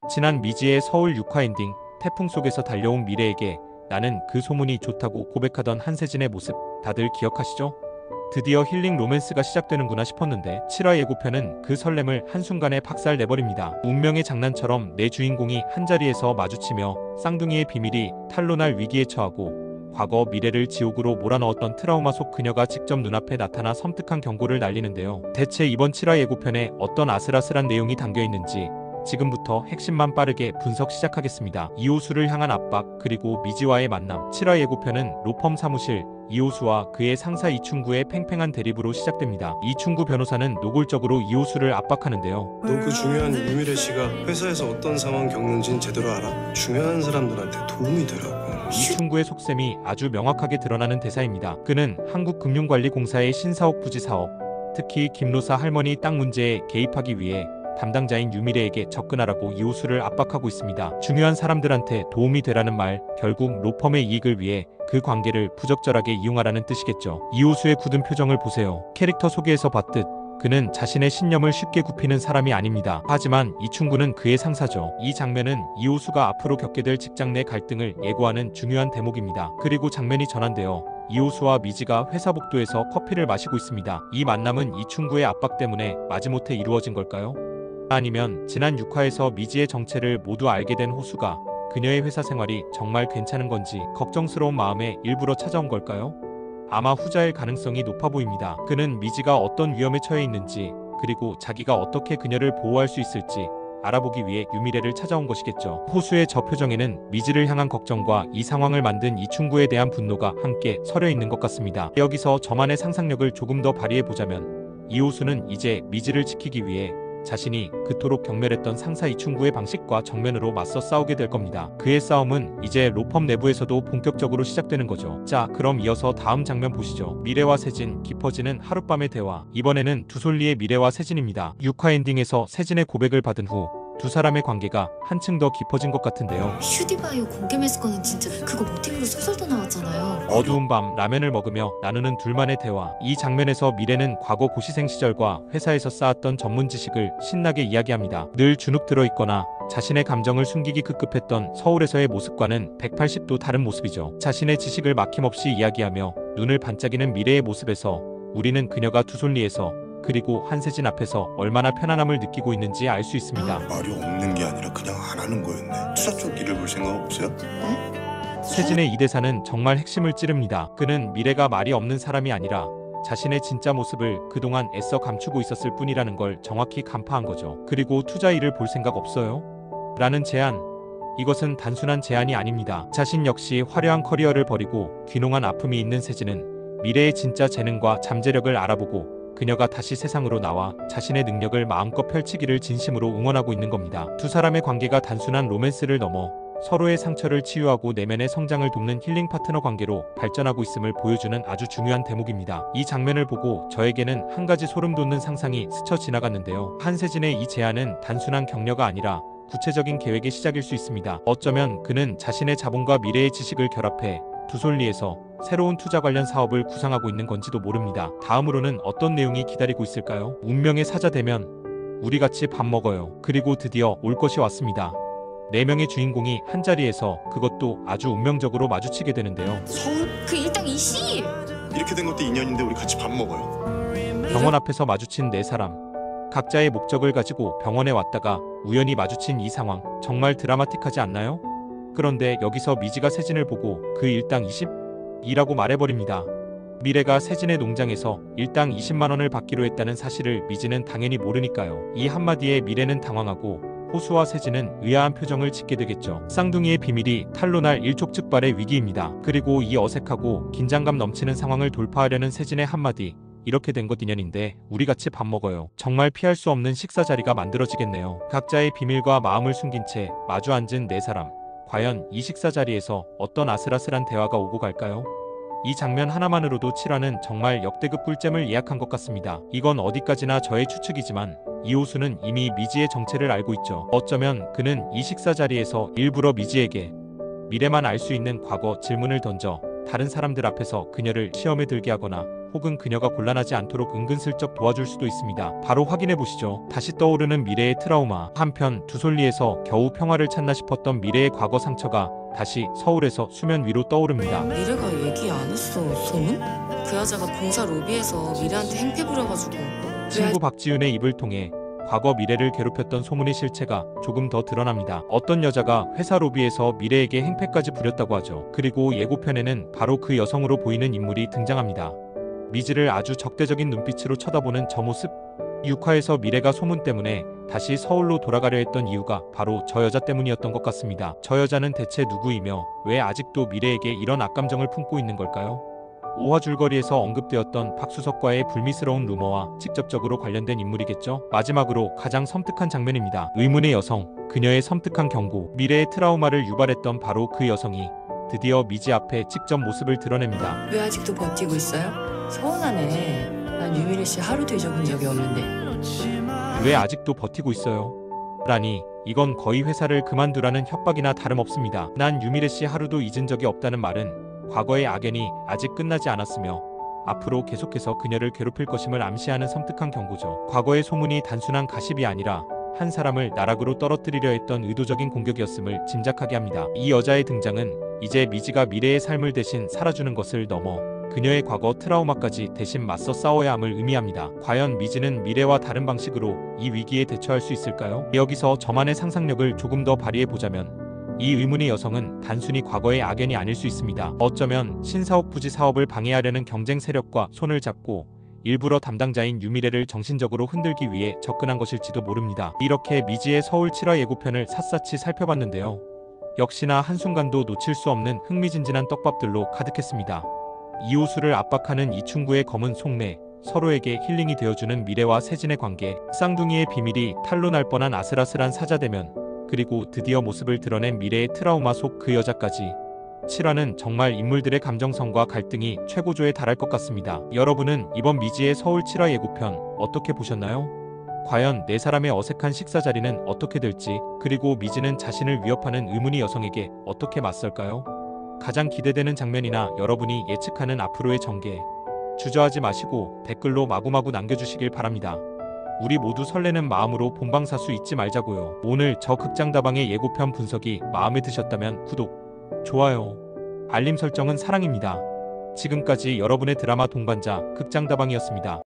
지난 미지의 서울 6화 엔딩 태풍 속에서 달려온 미래에게 나는 그 소문이 좋다고 고백하던 한세진의 모습 다들 기억하시죠? 드디어 힐링 로맨스가 시작되는구나 싶었는데 7화 예고편은 그 설렘을 한순간에 박살내버립니다. 운명의 장난처럼 내 주인공이 한자리에서 마주치며 쌍둥이의 비밀이 탄로날 위기에 처하고 과거 미래를 지옥으로 몰아넣었던 트라우마 속 그녀가 직접 눈앞에 나타나 섬뜩한 경고를 날리는데요. 대체 이번 7화 예고편에 어떤 아슬아슬한 내용이 담겨있는지 지금부터 핵심만 빠르게 분석 시작하겠습니다. 이호수를 향한 압박 그리고 미지와의 만남. 7화 예고편은 로펌 사무실 이호수와 그의 상사 이충구의 팽팽한 대립으로 시작됩니다. 이충구 변호사는 노골적으로 이호수를 압박하는데요. 너 그 중요한 유미래 씨가 회사에서 어떤 상황 겪는진 제대로 알아? 중요한 사람들한테 도움이 되라고. 이충구의 속셈이 아주 명확하게 드러나는 대사입니다. 그는 한국금융관리공사의 신사옥 부지 사업, 특히 김로사 할머니 땅 문제에 개입하기 위해 담당자인 유미래에게 접근하라고 이호수를 압박하고 있습니다. 중요한 사람들한테 도움이 되라는 말, 결국 로펌의 이익을 위해 그 관계를 부적절하게 이용하라는 뜻이겠죠. 이호수의 굳은 표정을 보세요. 캐릭터 소개에서 봤듯 그는 자신의 신념을 쉽게 굽히는 사람이 아닙니다. 하지만 이충구는 그의 상사죠. 이 장면은 이호수가 앞으로 겪게 될 직장 내 갈등을 예고하는 중요한 대목입니다. 그리고 장면이 전환되어 이호수와 미지가 회사 복도에서 커피를 마시고 있습니다. 이 만남은 이충구의 압박 때문에 마지못해 이루어진 걸까요? 아니면 지난 6화에서 미지의 정체를 모두 알게 된 호수가 그녀의 회사 생활이 정말 괜찮은 건지 걱정스러운 마음에 일부러 찾아온 걸까요? 아마 후자일 가능성이 높아 보입니다. 그는 미지가 어떤 위험에 처해 있는지 그리고 자기가 어떻게 그녀를 보호할 수 있을지 알아보기 위해 유미래를 찾아온 것이겠죠. 호수의 저 표정에는 미지를 향한 걱정과 이 상황을 만든 이충구에 대한 분노가 함께 서려 있는 것 같습니다. 여기서 저만의 상상력을 조금 더 발휘해보자면 이호수는 이제 미지를 지키기 위해 자신이 그토록 경멸했던 상사 이충구의 방식과 정면으로 맞서 싸우게 될 겁니다. 그의 싸움은 이제 로펌 내부에서도 본격적으로 시작되는 거죠. 자, 그럼 이어서 다음 장면 보시죠. 미래와 세진, 깊어지는 하룻밤의 대화. 이번에는 두솔리의 미래와 세진입니다. 6화 엔딩에서 세진의 고백을 받은 후 두 사람의 관계가 한층 더 깊어진 것 같은데요. 휴디바이오 공개 매스건은 진짜 그거 모티브로 소설도 나왔잖아요. 어두운 밤 라면을 먹으며 나누는 둘만의 대화. 이 장면에서 미래는 과거 고시생 시절과 회사에서 쌓았던 전문 지식을 신나게 이야기합니다. 늘 주눅 들어있거나 자신의 감정을 숨기기 급급했던 서울에서의 모습과는 180도 다른 모습이죠. 자신의 지식을 막힘없이 이야기하며 눈을 반짝이는 미래의 모습에서 우리는 그녀가 두솔리에서 그리고 한세진 앞에서 얼마나 편안함을 느끼고 있는지 알 수 있습니다. 말이 없는 게 아니라 그냥 안 하는 거였네. 투자 쪽 일을 볼 생각 없어요? 세진의 이 대사는 정말 핵심을 찌릅니다. 그는 미래가 말이 없는 사람이 아니라 자신의 진짜 모습을 그동안 애써 감추고 있었을 뿐이라는 걸 정확히 간파한 거죠. 그리고 투자 일을 볼 생각 없어요? 라는 제안. 이것은 단순한 제안이 아닙니다. 자신 역시 화려한 커리어를 버리고 귀농한 아픔이 있는 세진은 미래의 진짜 재능과 잠재력을 알아보고 그녀가 다시 세상으로 나와 자신의 능력을 마음껏 펼치기를 진심으로 응원하고 있는 겁니다. 두 사람의 관계가 단순한 로맨스를 넘어 서로의 상처를 치유하고 내면의 성장을 돕는 힐링 파트너 관계로 발전하고 있음을 보여주는 아주 중요한 대목입니다. 이 장면을 보고 저에게는 한 가지 소름 돋는 상상이 스쳐 지나갔는데요. 한세진의 이 제안은 단순한 격려가 아니라 구체적인 계획의 시작일 수 있습니다. 어쩌면 그는 자신의 자본과 미래의 지식을 결합해 두솔리에서 새로운 투자 관련 사업을 구상하고 있는 건지도 모릅니다. 다음으로는 어떤 내용이 기다리고 있을까요? 운명의 사자 되면 우리 같이 밥 먹어요. 그리고 드디어 올 것이 왔습니다. 4명의 주인공이 한자리에서 그것도 아주 운명적으로 마주치게 되는데요. 서울? 그 일당 이씨! 이렇게 된 것도 인연인데 우리 같이 밥 먹어요. 병원 앞에서 마주친 4사람. 각자의 목적을 가지고 병원에 왔다가 우연히 마주친 이 상황 정말 드라마틱하지 않나요? 그런데 여기서 미지가 세진을 보고 그 일당 20이라고 말해버립니다. 미래가 세진의 농장에서 일당 20만 원을 받기로 했다는 사실을 미지는 당연히 모르니까요. 이 한마디에 미래는 당황하고 호수와 세진은 의아한 표정을 짓게 되겠죠. 쌍둥이의 비밀이 탄로날 일촉즉발의 위기입니다. 그리고 이 어색하고 긴장감 넘치는 상황을 돌파하려는 세진의 한마디. 이렇게 된 것 인연인데 우리 같이 밥 먹어요. 정말 피할 수 없는 식사 자리가 만들어지겠네요. 각자의 비밀과 마음을 숨긴 채 마주 앉은 4사람. 과연 이 식사 자리에서 어떤 아슬아슬한 대화가 오고 갈까요? 이 장면 하나만으로도 7화는 정말 역대급 꿀잼을 예약한 것 같습니다. 이건 어디까지나 저의 추측이지만 이호수는 이미 미지의 정체를 알고 있죠. 어쩌면 그는 이 식사 자리에서 일부러 미지에게 미래만 알 수 있는 과거 질문을 던져 다른 사람들 앞에서 그녀를 시험에 들게 하거나 혹은 그녀가 곤란하지 않도록 은근슬쩍 도와줄 수도 있습니다. 바로 확인해보시죠. 다시 떠오르는 미래의 트라우마. 한편 두솔리에서 겨우 평화를 찾나 싶었던 미래의 과거 상처가 다시 서울에서 수면 위로 떠오릅니다. 미래가 얘기 안 했어. 소문? 그 여자가 공사 로비에서 미래한테 행패 부려가지고 친구 박지윤의 입을 통해 과거 미래를 괴롭혔던 소문의 실체가 조금 더 드러납니다. 어떤 여자가 회사 로비에서 미래에게 행패까지 부렸다고 하죠. 그리고 예고편에는 바로 그 여성으로 보이는 인물이 등장합니다. 미지를 아주 적대적인 눈빛으로 쳐다보는 저 모습. 6화에서 미래가 소문 때문에 다시 서울로 돌아가려 했던 이유가 바로 저 여자 때문이었던 것 같습니다. 저 여자는 대체 누구이며 왜 아직도 미래에게 이런 악감정을 품고 있는 걸까요? 5화 줄거리에서 언급되었던 박수석과의 불미스러운 루머와 직접적으로 관련된 인물이겠죠. 마지막으로 가장 섬뜩한 장면입니다. 의문의 여성, 그녀의 섬뜩한 경고. 미래의 트라우마를 유발했던 바로 그 여성이 드디어 미지 앞에 직접 모습을 드러냅니다. 왜 아직도 버티고 있어요? 서운하네. 난 유미래 씨 하루도 잊어본 적이 없는데. 왜 아직도 버티고 있어요? 라니, 이건 거의 회사를 그만두라는 협박이나 다름없습니다. 난 유미래 씨 하루도 잊은 적이 없다는 말은 과거의 악연이 아직 끝나지 않았으며 앞으로 계속해서 그녀를 괴롭힐 것임을 암시하는 섬뜩한 경고죠. 과거의 소문이 단순한 가십이 아니라 한 사람을 나락으로 떨어뜨리려 했던 의도적인 공격이었음을 짐작하게 합니다. 이 여자의 등장은 이제 미지가 미래의 삶을 대신 살아주는 것을 넘어 그녀의 과거 트라우마까지 대신 맞서 싸워야 함을 의미합니다. 과연 미지는 미래와 다른 방식으로 이 위기에 대처할 수 있을까요? 여기서 저만의 상상력을 조금 더 발휘해보자면 이 의문의 여성은 단순히 과거의 악연이 아닐 수 있습니다. 어쩌면 신사옥 부지 사업을 방해하려는 경쟁 세력과 손을 잡고 일부러 담당자인 유미래를 정신적으로 흔들기 위해 접근한 것일지도 모릅니다. 이렇게 미지의 서울 7화 예고편을 샅샅이 살펴봤는데요. 역시나 한순간도 놓칠 수 없는 흥미진진한 떡밥들로 가득했습니다. 이호수를 압박하는 이충구의 검은 속내, 서로에게 힐링이 되어주는 미래와 세진의 관계, 쌍둥이의 비밀이 탄로 날 뻔한 아슬아슬한 사자대면, 그리고 드디어 모습을 드러낸 미래의 트라우마 속 그 여자까지. 7화는 정말 인물들의 감정선과 갈등이 최고조에 달할 것 같습니다. 여러분은 이번 미지의 서울 7화 예고편 어떻게 보셨나요? 과연 네 사람의 어색한 식사 자리는 어떻게 될지, 그리고 미지는 자신을 위협하는 의문의 여성에게 어떻게 맞설까요? 가장 기대되는 장면이나 여러분이 예측하는 앞으로의 전개, 주저하지 마시고 댓글로 마구마구 남겨주시길 바랍니다. 우리 모두 설레는 마음으로 본방사수 잊지 말자고요. 오늘 저 극장다방의 예고편 분석이 마음에 드셨다면 구독, 좋아요, 알림 설정은 사랑입니다. 지금까지 여러분의 드라마 동반자 극장다방이었습니다.